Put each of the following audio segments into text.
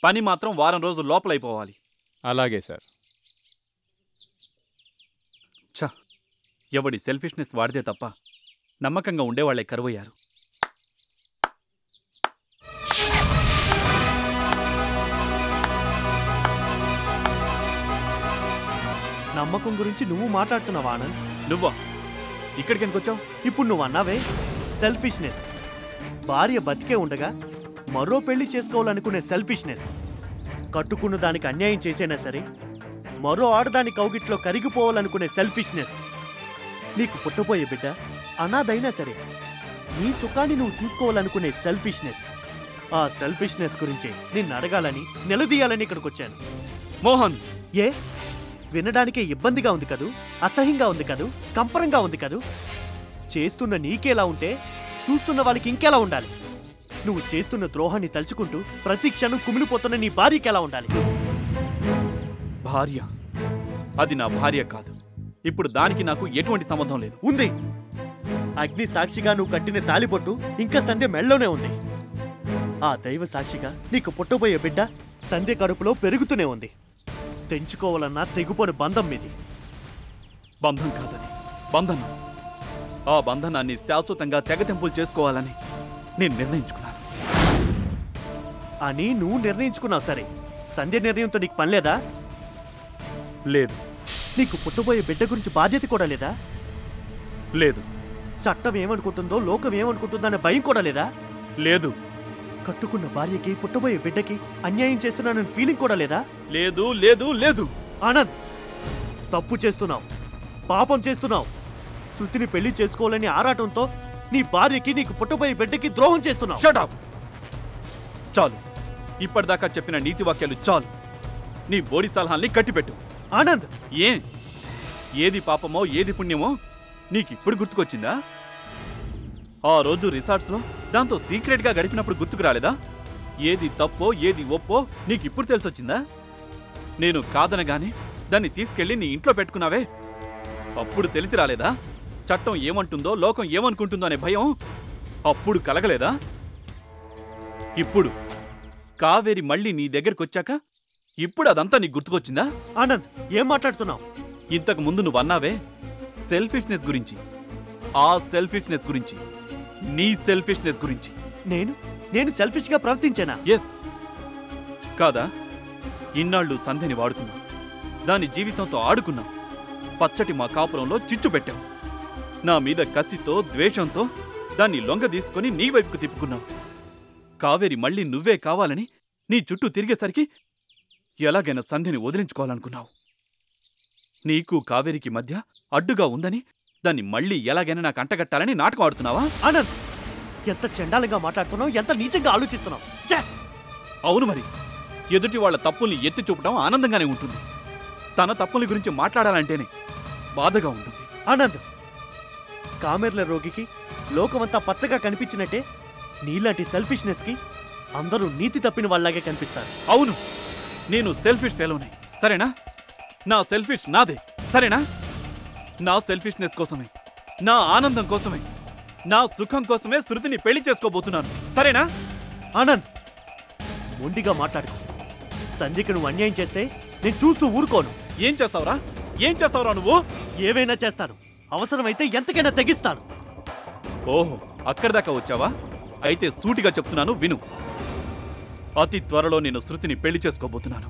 పని మాత్రం వారం రోజుల లోపలైపోవాలి. అలాగే సార్. ఛ, ఎవడి సెల్ఫిష్నెస్ వాడితే తప్ప నమ్మకంగా ఉండేవాళ్లే కరువయ్యారు. నమ్మకం గురించి నువ్వు మాట్లాడుతున్నావా ఆనంద్? నువ్వా? ఇక్కడికి ఎందుకు వచ్చావు? ఇప్పుడు నువ్వు అన్నావే సెల్ఫిష్నెస్. భార్య బతికే ఉండగా మరో పెళ్లి చేసుకోవాలనుకునే సెల్ఫిష్నెస్. కట్టుకున్న దానికి అన్యాయం చేసేనా సరే మరో ఆడదాని కౌగిట్లో కరిగిపోవాలనుకునే సెల్ఫిష్నెస్. నీకు పుట్టబోయే బిడ్డ అనాథైనా సరే నీ సుఖాన్ని నువ్వు చూసుకోవాలనుకునే సెల్ఫిష్నెస్. ఆ సెల్ఫిష్నెస్ గురించి నిన్ను అడగాలని నిలదీయాలని ఇక్కడికి వచ్చాను. మోహన్, ఏ వినడానికే ఇబ్బందిగా ఉంది కదూ, అసహ్యంగా ఉంది కదూ, కంపరంగా ఉంది కదూ? చేస్తున్న నీకేలా ఉంటే చూస్తున్న వాళ్ళకి ఇంకెలా ఉండాలి? నువ్వు చేస్తున్న ద్రోహాన్ని తలుచుకుంటూ ప్రతి క్షణం కుమిలిపోతున్న నీ భార్యకి ఎలా ఉండాలి? భార్య? అది నా భార్య కాదు. ఇప్పుడు దానికి నాకు ఎటువంటి సంబంధం లేదు. ఉంది. అగ్ని సాక్షిగా నువ్వు కట్టిన తాలిబొట్టు ఇంకా సంధ్య మెళ్ళలోనే ఉంది. ఆ దైవ సాక్షిగా నీకు పుట్టబోయే బిడ్డ సంధ్య కడుపులో పెరుగుతూనే ఉంది. తెంచుకోవాలన్నా తెగుపోని బంధం మీది. బంధం కాదని బంధనం. ఆ బంధనాన్ని శాశ్వతంగా తెగతెంపులు చేసుకోవాలని నేను నిర్ణయించుకున్నాను. అని నువ్వు నిర్ణయించుకున్నావు సరే, సంధ్య నిర్ణయంతో నీకు పని లేదా? లేదు. నీకు పుట్టబోయే బిడ్డ గురించి బాధ్యత కూడా లేదా? లేదు. చట్టం ఏమనుకుంటుందో లోకం ఏమనుకుంటుందో అనే భయం కూడా లేదా? లేదు. కట్టుకున్న భార్యకి పుట్టబోయే బిడ్డకి అన్యాయం చేస్తున్నానని ఫీలింగ్ కూడా లేదా? లేదు లేదు లేదు. ఆనంద్, తప్పు చేస్తున్నావు, పాపం చేస్తున్నావు. శృతిని పెళ్లి చేసుకోవాలని ఆరాటంతో నీ భార్యకి నీకు పుట్టబోయే బిడ్డకి ద్రోహం చేస్తున్నావు. Shut up. చాలు. ఇప్పటిదాకా చెప్పిన నీతి వాక్యాలు చాలు. నీ బోడి సలహాల్ని కట్టిపెట్టు. ఆనంద్, ఏది పాపమో ఏది పుణ్యమో నీకిప్పుడు గుర్తుకొచ్చిందా? ఆ రోజు రిసార్ట్స్లో దాంతో సీక్రెట్గా గడిపినప్పుడు గుర్తుకు రాలేదా? ఏది తప్పో ఏది ఒప్పో నీకిప్పుడు తెలిసొచ్చిందా? నేను కాదనగానే దాన్ని తీసుకెళ్లి నీ ఇంట్లో పెట్టుకున్నావే, అప్పుడు తెలిసి రాలేదా? చట్టం ఏమంటుందో లోకం ఏమనుకుంటుందో అనే భయం అప్పుడు కలగలేదా? ఇప్పుడు కావేరి మళ్ళీ నీ దగ్గరకొచ్చాక ఇప్పుడు అదంతా నీకు గుర్తుకొచ్చిందా? ఆనంద్, ఏం మాట్లాడుతున్నావు? ఇంతకు ముందు నువ్వు అన్నావే సెల్ఫిష్నెస్ గురించి, ఆ సెల్ఫిష్నెస్ గురించి, నీ సెల్ఫిష్నెస్ గురించి. నేను సెల్ఫిష్ గా ప్రవర్తించానా? ఎస్ కాదా? ఇన్నాళ్ళు సంధ్యని వాడుకున్నావు, దాని జీవితంతో ఆడుకున్నావు, పచ్చటి మా కాపురంలో చిచ్చు పెట్టావు. నా మీద కసితో ద్వేషంతో దాన్ని లొంగ తీసుకుని నీ వైపుకు తిప్పుకున్నావు. కావేరి మళ్ళీ నువ్వే కావాలని నీ చుట్టూ తిరిగేసరికి ఎలాగైనా సంధ్యని వదిలించుకోవాలనుకున్నావు. నీకు కావేరికి మధ్య అడ్డుగా ఉందని దాన్ని మళ్ళీ ఎలాగైనా నాకు అంటగట్టాలని నాటకం ఆడుతున్నావా? ఆనంద్, ఎంత చండాలంగా మాట్లాడుతున్నావు, ఎంత నీచంగా ఆలోచిస్తున్నావు. అవును మరి, ఎదుటి వాళ్ల తప్పుల్ని ఎత్తి చూపడం ఆనందంగానే ఉంటుంది. తన తప్పుల గురించి మాట్లాడాలంటేనే బాధగా ఉంటుంది. ఆనంద్, కామెర్ల రోగికి లోకమంతా పచ్చగా కనిపించినట్టే నీలాంటి సెల్ఫిష్నెస్ కి అందరూ నీతి తప్పిన వాళ్ళలాగే కనిపిస్తారు. అవును, నేను సెల్ఫిష్ ఫెలోనే, సరేనా? నా సెల్ఫిష్ నాదే, సరేనా? నా సెల్ఫిష్నెస్ కోసమే, నా ఆనందం కోసమే, నా సుఖం కోసమే శృతిని పెళ్లి చేసుకోబోతున్నాను, సరేనా? ఆనంద్, మొండిగా మాట్లాడుకో. సంధ్యకి నువ్వు అన్యాయం చేస్తే నేను చూస్తూ ఊరుకోను. ఏం చేస్తావురా? ఏం చేస్తావురా నువ్వు? ఏవైనా చేస్తాను, అవసరమైతే ఎంతకైనా తెగిస్తాను. ఓహో, అక్కడి దాకా వచ్చావా? అయితే సూటిగా చెప్తున్నాను, విను. అతి త్వరలో నేను శృతిని పెళ్లి చేసుకోబోతున్నాను.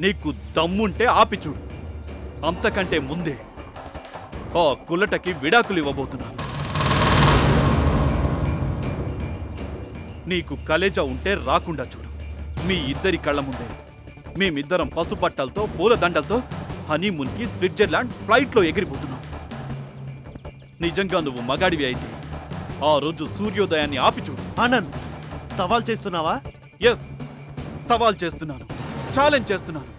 నీకు దమ్ముంటే ఆపి చూడు. అంతకంటే ముందే ఆ కుల్లటకి విడాకులు ఇవ్వబోతున్నాను. నీకు కలేజా ఉంటే రాకుండా చూడు. మీ ఇద్దరి కళ్ళ ముందే మేమిద్దరం పసుపట్టలతో పూలదండలతో హనీమూన్కి స్విట్జర్లాండ్ ఫ్లైట్లో ఎగిరిపోతున్నాం. నిజంగా నువ్వు మగాడివి అయితే ఆ రోజు సూర్యోదయాన్ని ఆపి చూడు. ఆనంద్, సవాల్ చేస్తున్నావా? ఎస్, సవాల్ చేస్తున్నాను, ఛాలెంజ్ చేస్తున్నాను.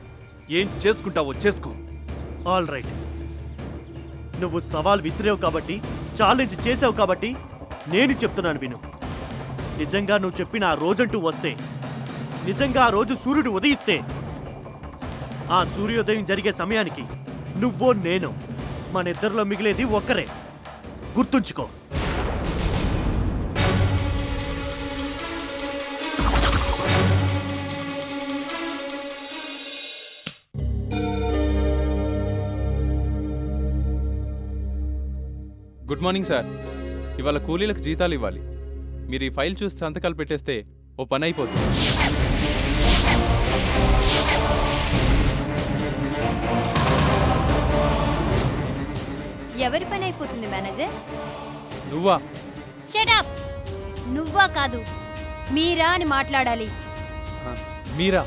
ఏం చేసుకుంటావో చేసుకో. ఆల్ రైట్, నువ్వు సవాల్ విసిరేవు కాబట్టి, ఛాలెంజ్ చేసావు కాబట్టి నేను చెప్తున్నాను విను. నిజంగా నువ్వు చెప్పిన ఆ రోజంటూ వస్తే, నిజంగా ఆ రోజు సూర్యుడు ఉదయిస్తే, ఆ సూర్యోదయం జరిగే సమయానికి నువ్వో నేను మన ఇద్దరిలో మిగిలేది ఒక్కరే. గుర్తుంచుకో. Good morning sir. ఇవాళ కూలీలకు జీతాలు ఇవ్వాలి. మీరు ఈ ఫైల్ చూసి సంతకాలు పెట్టేస్తే ఓ పని అయిపోతుంది. ఎవరి పని అయిపోతుంది మేనేజర్? నువ్వా? Shut up. నువ్వా కాదు, మీరా అని మాట్లాడాలి. మీరా?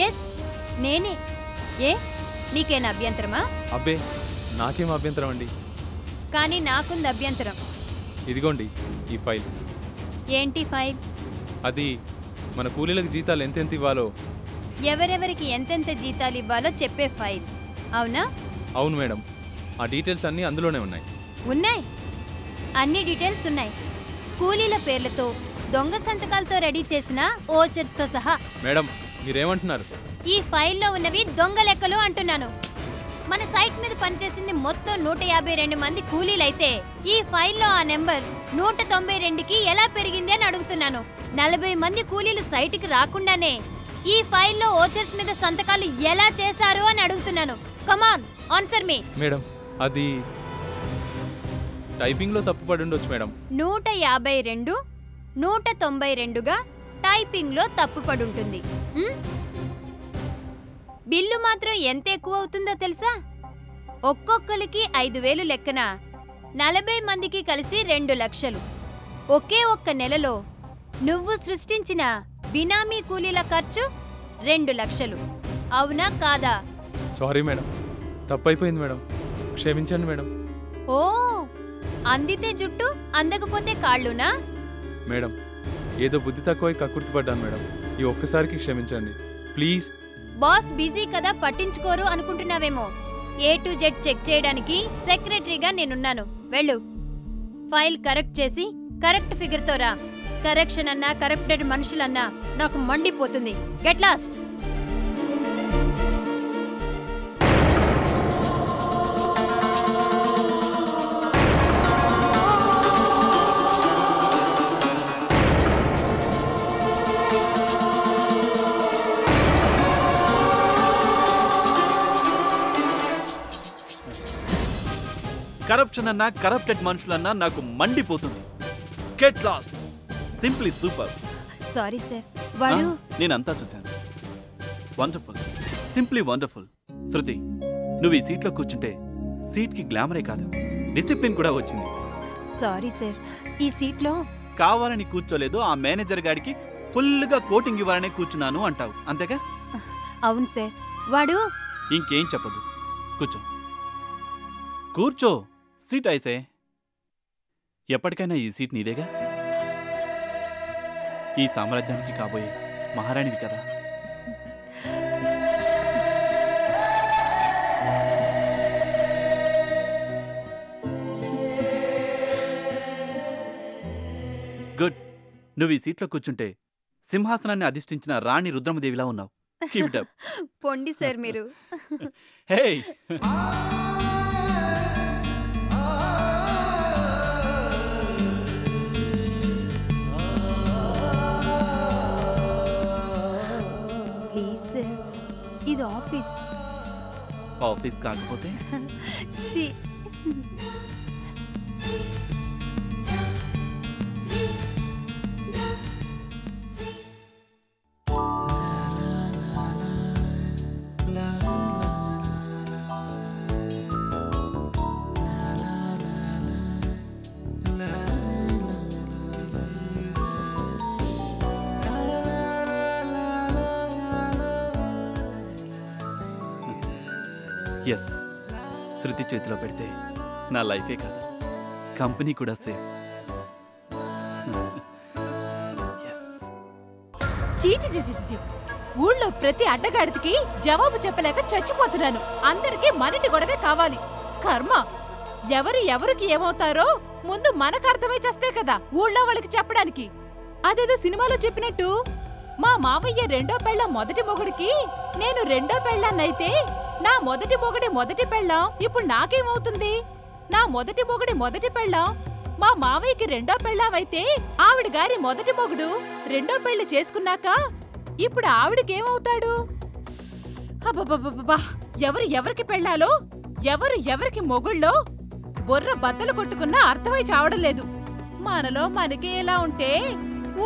ఎస్, నేనే. ఏ, నీకేనా అభ్యంతరమా? అబ్బే, నాకేం అభ్యంతరం అండి. కానీ నాకుంది అభ్యంతరం. ఇదిగోండి ఈ ఫైల్. ఏంటి ఫైల్? అది మన కూలీలకు జీతాలు ఎంతెంత ఇవ్వాలో. ఎవరెవరికి ఎంతెంత జీతాలు ఇవ్వాలో చెప్పే ఫైల్, అవునా? అవును మేడం, ఆ డీటెయిల్స్ అన్నీ అందులోనే ఉన్నాయి. ఉన్నాయి, అన్ని డీటెయిల్స్ ఉన్నాయి. కూలీల పేర్లతో, దొంగ సంతకాలతో రెడీ చేసిన ఓచర్స్తో సహా. మేడం, మీరేమంటున్నారు? ఈ ఫైల్లో ఉన్నవి దొంగ లెక్కలు అంటున్నాను. మన సైట్ మీద పనిచేసింది మొత్తం 152 మంది కూలీలైతే ఈ ఫైల్లో ఆ నెంబర్ 192కి ఎలా పెరిగింది అని అడుగుతున్నాను. 40 మంది కూలీలు సైట్కి రాకుండానే ఈ ఫైల్లో ఓచర్స్ మీద సంతకాలు ఎలా చేశారు అని అడుగుతున్నాను. కమాన్, ఆన్సర్ మీ. మేడం, అది టైపింగ్లో తప్పుపడి ఉండొచ్చు మేడం. 152 192గా టైపింగ్లో తప్పుపడి ఉంటుంది. బిల్లు మాత్రం ఎంత ఎక్కువ అవుతుందో తెలుసా? ఒక్కొక్కరికి 5,000 లెక్కన 40 మందికి కలిసి 2 లక్షలు. ఒకే ఒక్క నెలలో నువ్వు సృష్టించిన బినామీ కూలీల ఖర్చు 2 లక్షలు. అవునా కాదా? సారీ మేడం, తప్పైపోయింది మేడం, క్షమించండి మేడం. ఓ, అందితే జుట్టు, అందకపోతే కాళ్ళునా? మేడం, ఏదో బుద్ధి తక్కువై కక్కుర్తిపడ్డాను మేడం. ఈ ఒక్కసారికి క్షమించండి ప్లీజ్. బాస్ బిజీ కదా, పట్టించుకోరు అనుకుంటున్నావేమో. A to Z చెక్ చేయడానికి సెక్రటరీగా నేనున్నాను. వెళ్ళు, ఫైల్ కరెక్ట్ చేసి కరెక్ట్ ఫిగర్తో రా. కరెక్షన్ అన్నా కరప్టెడ్ మనుషులన్నా నాకు మండిపోతుంది. Get lost. కరప్షన్ అన్నా కరప్టెడ్ మనుషులన్నా నాకు మండిపోతుంది. Get lost. Simply super. Sorry sir, వాడు నేనంతా చూశాను. Wonderful, simply wonderful. శృతి, నువ్వు ఈ సీట్లో కూర్చుంటే సీట్కి గ్లామరే కాదు, డిసిప్లిన్ కూడా వచ్చింది. సారీ సార్, ఈ సీట్లో కావాలని కూర్చోలేదు. ఆ మేనేజర్ గాడికి ఫుల్గా కోటింగ్ ఇవ్వాలనే కూర్చున్నాను అంటావు, అంతేగా? అవును సార్. వాడు ఇంకేం చెప్పదు. కూర్చో కూర్చో. సీట్ ఐసే. ఎప్పటికైనా ఈ సీట్ నీదేగా. ఈ సామ్రాజ్యానికి కాబోయే మహారాణివి కదా. గుడ్. నువ్వు ఈ సీట్లో కూర్చుంటే సింహాసనాన్ని అధిష్ఠించిన రాణి రుద్రమదేవిలా ఉన్నావు. Keep it up. పొండి సార్ మీరు. హే, ప్లీజ్ సార్, ఇది ఆఫీస్. ఆఫీస్ కాకపోతే ఛీ. ఎస్, శృతి చేతిలో పెడితే నా లైఫే కాదు, కంపెనీ కూడా సేఫ్. చీచి చీచి చీచి, ఊళ్ళో ప్రతి అడ్డగాడికి జవాబు చెప్పలేక చచ్చిపోతున్నాను. అందరికీ మనటి గొడవే కావాలి. కర్మ, ఎవరికి ఏమవుతారో ముందు మనకు అర్థమై చేస్తే కదా ఊళ్ళో వాళ్ళకి చెప్పడానికి. అదేదో సినిమాలో చెప్పినట్టు మా మావయ్య రెండో పెళ్ళాం మొదటి మొగుడికి నేను రెండో పెళ్ళాన్నైతే నా మొదటి మొగుడి మొదటి పెళ్ళాం ఇప్పుడు నాకేమవుతుంది? నా మొదటి మొగుడి మొదటి పెళ్ళాం మా మావయ్యకి రెండో పెళ్ళావైతే ఆవిడ గారి మొదటి మొగుడు రెండో పెళ్లి చేసుకున్నాక ఇప్పుడు ఆవిడకేమవుతాడు? అబ్బబ్బబ్బబ్బా, ఎవరికి పెళ్ళాలో ఎవరికి మొగుళ్ళో బొర్ర బద్దలు కొట్టుకున్నా అర్థమై చావడం లేదు. మనలో మనకే ఎలా ఉంటే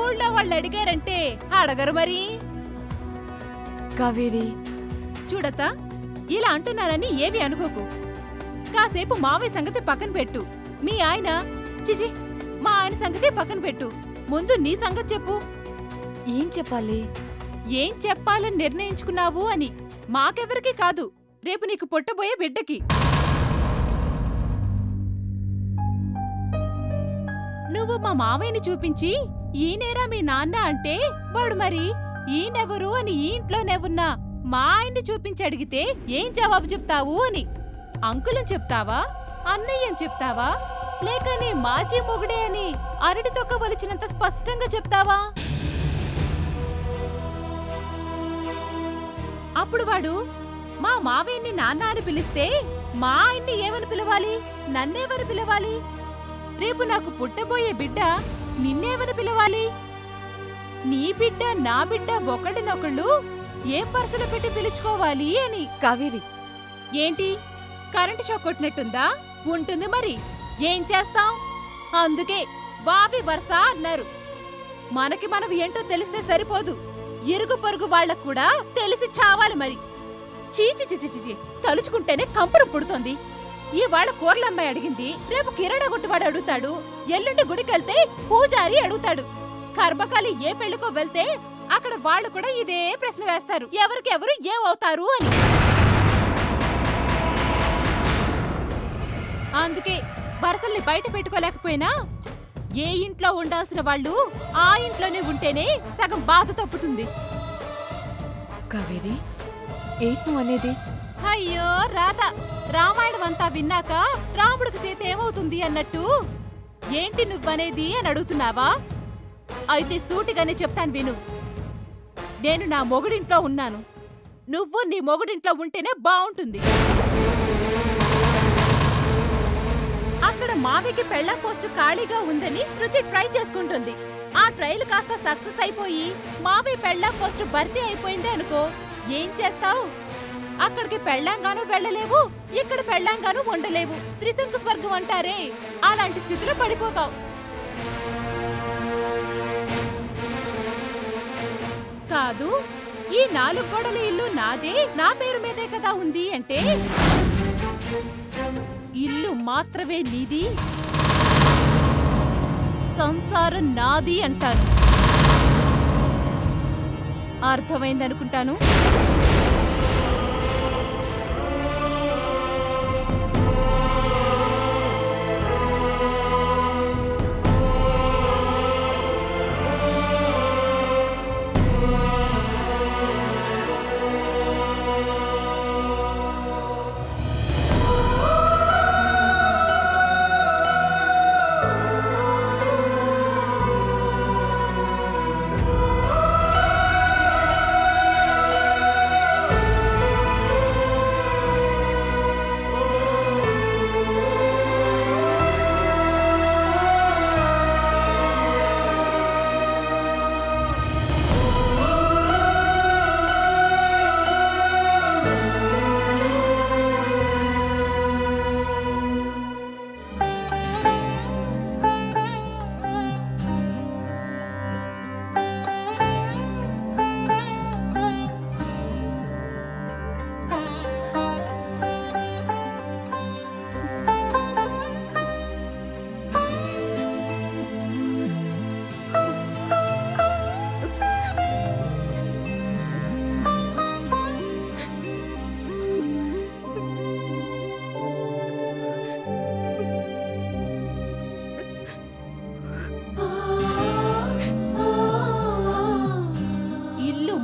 ఊళ్ళో వాళ్ళు అడిగారంటే అడగరు మరి. కావేరి, చూడతా, ఇలా అంటున్నానని ఏవి అనుకోకు. కాసేపు మావయ్య సంగతి పక్కన పెట్టు. మీ ఆయన చిచి మా ఆయన సంగతి పక్కన పెట్టు. ముందు నీ సంగతి చెప్పు. ఏం చెప్పాలి? ఏం చెప్పాలని నిర్ణయించుకున్నావు అని. మాకెవరికి కాదు, రేపు నీకు పుట్టబోయే బిడ్డకి. నువ్వు మా మావయ్యని చూపించి ఈయనేరా మీ నాన్న అంటే వాడు మరి ఈయనెవరు అని ఈ ఇంట్లోనే ఉన్న మా ఆయన్ని చూపించి అడిగితే ఏం జవాబు చెప్తావు అని. అంకులని చెప్తావా, అన్నయ్యని చెప్తావా, లేక నీ మాజీ మొగుడే అని అరటి తొక్క వలిచినంత స్పష్టంగా చెప్తావా? అప్పుడు వాడు మా మావయ్యని నాన్న అని పిలిస్తే మా ఆయన్ని ఏమని పిలవాలి, నన్నేమని పిలవాలి? రేపు నాకు పుట్టబోయే బిడ్డ నిన్నేమని పిలవాలి? నీ బిడ్డ నా బిడ్డ ఒకడినొకళ్ళు ఏ పర్సులు పెట్టి పిలుచుకోవాలి అని. కావేరి, ఏంటి కరెంటు షాక్ కొట్టినట్టుందా? ఉంటుంది మరి, ఏం చేస్తాం? అందుకే బావి వరస అన్నారు. మనకి మనం ఏంటో తెలిస్తే సరిపోదు, ఇరుగు పొరుగు వాళ్ళకు కూడా తెలిసి చావాలి మరి. చీచి చిచి చిచి తలుచుకుంటేనే కంపరం పుడుతోంది. ఇవాళ కూరలమ్మాయి అడిగింది, రేపు కిరాణా కొట్టువాడు అడుగుతాడు, ఎల్లుండి గుడికెళ్తే పూజారి అడుగుతాడు. కర్మకాలి ఏ పెళ్లికో వెళ్తే అక్కడ వాళ్ళు కూడా ఇదే ప్రశ్న వేస్తారు, ఎవరికెవరు ఏమవుతారు అని. అందుకే వరసల్ని బయట పెట్టుకోలేకపోయినా ఏ ఇంట్లో ఉండాల్సిన వాళ్ళు ఆ ఇంట్లోనే ఉంటేనే సగం బాధ తప్పుతుంది. కావేరి, ఏంటి నువ్వు అనేది? అయ్యో రాత, రామాయణం అంతా విన్నాక రాముడికి సీత ఏమవుతుంది అన్నట్టు ఏంటి నువ్వనేది అని అడుగుతున్నావా? అయితే సూటిగానే చెప్తాను విను. నేను నా మొగుడింట్లో ఉన్నాను, నువ్వు నీ మొగుడింట్లో ఉంటేనే బావుంటుంది. అక్కడ మావికి పెళ్ళం పోస్టు ఖాళీగా ఉందని శృతి ట్రై చేసుకుంటుంది. ఆ ట్రైల్ కాస్త సక్సెస్ అయిపోయి మావి పెళ్ళం పోస్టు భర్తీ అయిపోయింది అనుకో, ఏం చేస్తావు? అక్కడికి పెళ్ళంగానూ వెళ్ళలేవు, ఇక్కడ పెళ్ళంగానూ ఉండలేవు. త్రిశంకు స్వర్గం అంటారే, అలాంటి స్థితిలో పడిపోతావు. కాదు, ఈ 4 గోడల ఇల్లు నాదే, నా పేరు మీదే కదా ఉంది అంటే ఇల్లు మాత్రమే నీది, సంసారం నాది అంటాను. అర్థమైందనుకుంటాను.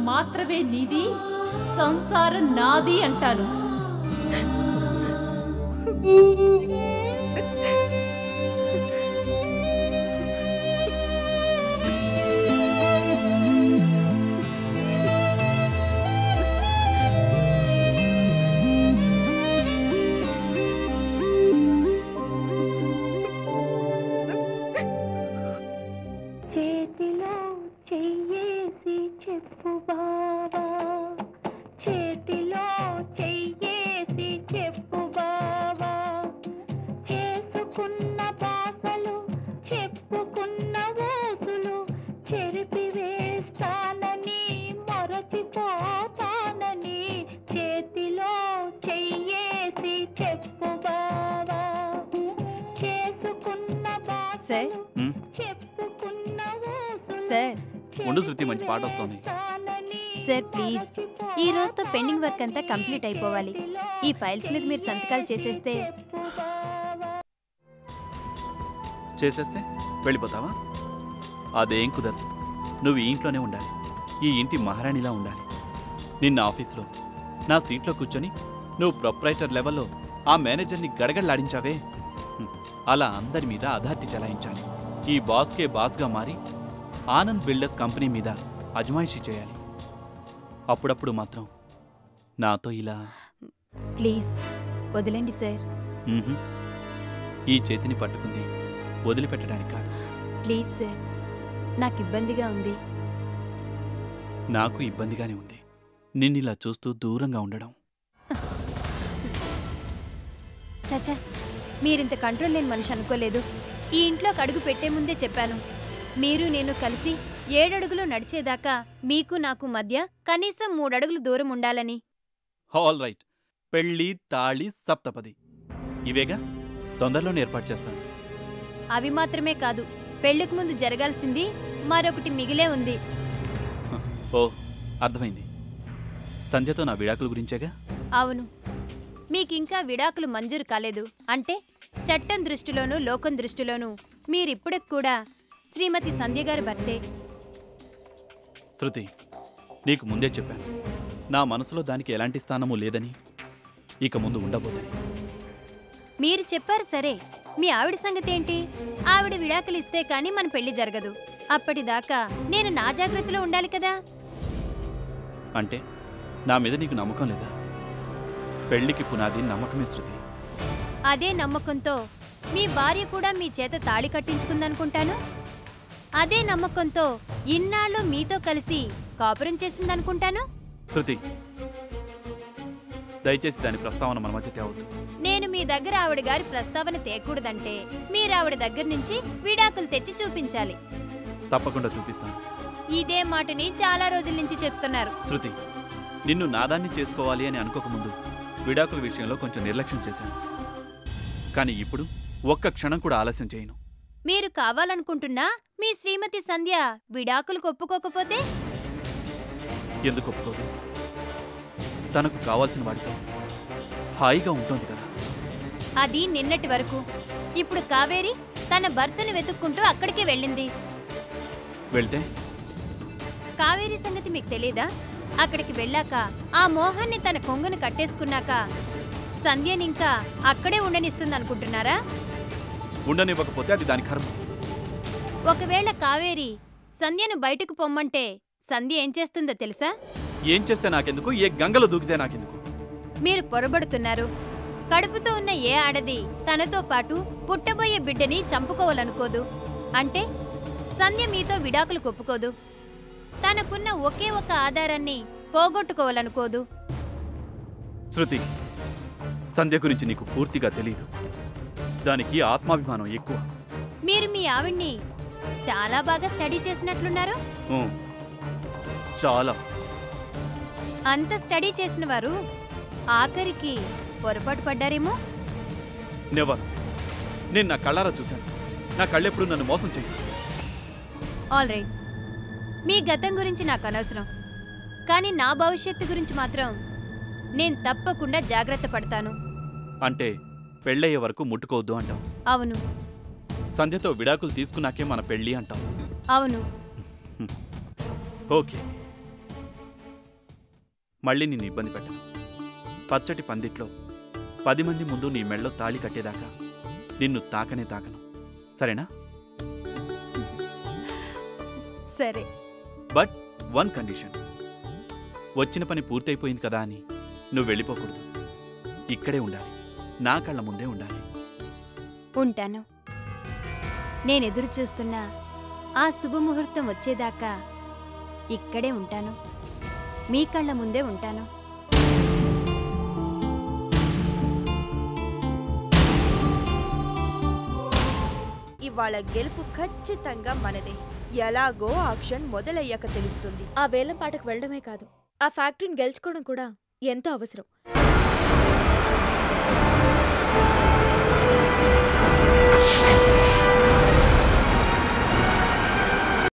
మాత్రమే నీది, సంసారం నాది అంటాను. చేతిలో చెయ్యేసి చెప్పు బావా, చేతిలో చెయ్యి ఉమ్, సార్ ఉండు శృతి, మంచి పాట వస్తోంది. సార్ ప్లీజ్, ఈ రోజుతో పెండింగ్ వర్క్ అంతా కంప్లీట్ అయిపోవాలి. ఈ ఫైల్స్ మీద మీరు సంతకాలు చేసేస్తే వెళ్ళిపోతావా? అదేం కుదరదు. నువ్వు ఈ ఇంట్లోనే ఉండాలి, ఈ ఇంటి మహారాణిలా ఉండాలి. నిన్న ఆఫీస్లో నా సీట్లో కూర్చొని నువ్వు ప్రొప్రైటర్ లెవెల్లో ఆ మేనేజర్ని గడగడలాడించావే, అలా అందరి మీద అథారిటీ చలాయించాలి. ఈ బాస్కే బాస్గా మారి ఆనంద్ బిల్డర్స్ కంపెనీ మీద అజమాయిషీ చేయాలి. అప్పుడప్పుడు మాత్రం నాతో ఇలా. ప్లీజ్ వదిలేండి సార్. మ్మ్హ్మ్. ఈ చేతిని పట్టుకుంది వదిలిపెట్టడానికి కాదు. ప్లీజ్ సార్, నాకు ఇబ్బందిగా ఉంది. నాకు ఇబ్బందిగానే ఉంది నిన్నిలా చూస్తూ దూరంగా ఉండడం. చచ్చా, మీరింత కంట్రోల్ లేని మనిషి అనుకోలేదు. ఈ ఇంట్లోకి అడుగు పెట్టే ముందే చెప్పాను, మీరు నేను కలిసి 7 అడుగులు నడిచేదాకా మీకు నాకు మధ్య కనీసం 3 అడుగులు దూరం ఉండాలని. ఆల్ రైట్, పెళ్ళి తాళి సప్తపది ఇవేగా, తొందరలోనే ఏర్పాటు చేస్తాను. అవి మాత్రమే కాదు, పెళ్లికి ముందు జరగాల్సింది మరొకటి మిగిలే ఉంది. ఓ, అర్థమైంది. సంధ్యతో నా విడాకుల గురించేగా? అవును, మీకింకా విడాకులు మంజూరు కాలేదు అంటే చట్టం దృష్టిలోనూ లోకం దృష్టిలోనూ మీరిప్పటికి కూడా శ్రీమతి సంధ్య గారి భర్తే. శృతి, నీకు ముందే చెప్పాను, నా మనసులో దానికి ఎలాంటి స్థానమూ లేదని, ఇక ముందు ఉండబోదని. మీరు చెప్పారు సరే, మీ ఆవిడ సంగతి ఏంటి? ఆవిడ విడాకులు ఇస్తే కానీ మన పెళ్లి జరగదు. అప్పటిదాకా నేను నా జాగ్రత్తలో ఉండాలి కదా. అంటే నా మీద నీకు నమ్మకం లేదా? పెళ్లికి పునాది నమ్మకమే శృతి. అదే నమ్మకంతో మీ భార్య కూడా మీ చేత తాళి కట్టించుకుందనుకుంటాను. అదే నమ్మకంతో ఇన్నాళ్ళు మీతో కలిసి కాపురం చేసిందనుకుంటాను. శృతి, దయచేసి దాని ప్రస్తావన మన మధ్య తేవద్దు. నేను మీ దగ్గర ఆవిడ గారి ప్రస్తావన తేకూడదంటే మీరు ఆవిడ దగ్గర నుంచి విడాకులు తెచ్చి చూపించాలి. తప్పకుండా చూపిస్తాను. ఇదే మాటని చాలా రోజుల నుంచి చెప్తున్నారు. శృతి, నిన్ను నాదాన్ని చేసుకోవాలి అని అనుకోకముందు విడాకుల విషయంలో కొంచెం నిర్లక్ష్యం చేశాను. కానీ ఇప్పుడు ఒక్క క్షణం కూడా ఆలస్యం చేయను. మీరు కావాలనుకుంటున్నా మీ శ్రీమతి సంధ్య విడాకులు ఒప్పుకోకపోతే? ఎందుకు ఒప్పుకోదు? తనకు కావాల్సిన వాడితో హాయిగా ఉంటుంది కదా. అది నిన్నటి వరకు. ఇప్పుడు కావేరి తన భర్తను వెతుక్కుంటూ అక్కడికే వెళ్ళింది. వెళ్తే కావేరి సంగతి మీకు తెలీదా? అక్కడికి వెళ్ళాక ఆ మోహాన్ని తన కొంగును కట్టేసుకున్నాక సంధ్యనింకా అక్కడే ఉండనిస్తుందనుకుంటున్నారా? ఉండనివ్వకపోతే అది దాని కర్మ. ఒకవేళ కావేరి సంధ్యను బయటకు పొమ్మంటే సంధ్య ఏం చేస్తుందో తెలుసా? ఏం చేస్తే నాకెందుకు, ఏ గంగలో దూకితే నాకెందుకు? మీరు పొరబడుతున్నారు. కడుపుతో ఉన్న ఏ ఆడది తనతో పాటు పుట్టబోయే బిడ్డని చంపుకోవాలనుకోదు. అంటే సంధ్య మీతో విడాకులు ఒప్పుకోదు. తనకున్న ఒకే ఒక ఆధారాన్ని పోగొట్టుకోవాలనుకోదు. శృతి, సంధ్య గురించి నీకు పూర్తిగా తెలీదు. దానికి ఆత్మాభిమానం ఎక్కువ. మీరు మీ ఆవిడ్ని చాలా బాగా స్టడీ చేసినట్లున్నారు. చాలా. అంత స్టడీ చేసిన వారు ఆఖరికి పొరపాటు పడ్డారేమో. నెవర్. నేను నా కళ్ళారా చూశాను. నా కళ్ళెప్పుడు నన్ను మోసం చెయ్యి. ఆల్ రైట్, మీ గతం గురించి నాకు అనవసరం. కానీ నా భవిష్యత్తు గురించి మాత్రం నేను తప్పకుండా జాగ్రత్త పడతాను. అంటే పెళ్ళయ్యే వరకు ముట్టుకోవద్దు అంటాం. అవును. సంధ్యతో విడాకులు తీసుకున్నాకే మన పెళ్ళి అంటాం. అవును. ఓకే, మళ్ళీ నిన్ను ఇబ్బంది పెట్టను. పచ్చటి పందిట్లో 10 మంది ముందు నీ మెళ్ళో తాళి కట్టేదాకా నిన్ను తాకనే తాకను. సరేనా? సరే. But one condition. వచ్చిన పని పూర్తయిపోయింది కదా అని నువ్వు వెళ్ళిపోకూడదు. ఇక్కడే ఉండాలి, నా కళ్ళ ముందే ఉండాలి. ఉంటాను. నేనెదురు చూస్తున్న ఆ శుభముహూర్తం వచ్చేదాకా ఇక్కడే ఉంటాను, మీ కళ్ళ ముందే ఉంటాను. ఇవాళ గెలుపు ఖచ్చితంగా మనదే. ఎలాగో ఆక్షన్ మొదలయ్యాక తెలుస్తుంది. ఆ వేలం పాటకు వెళ్ళడమే కాదు, ఆ ఫ్యాక్టరీని గెలుచుకోవడం కూడా ఎంతో అవసరం.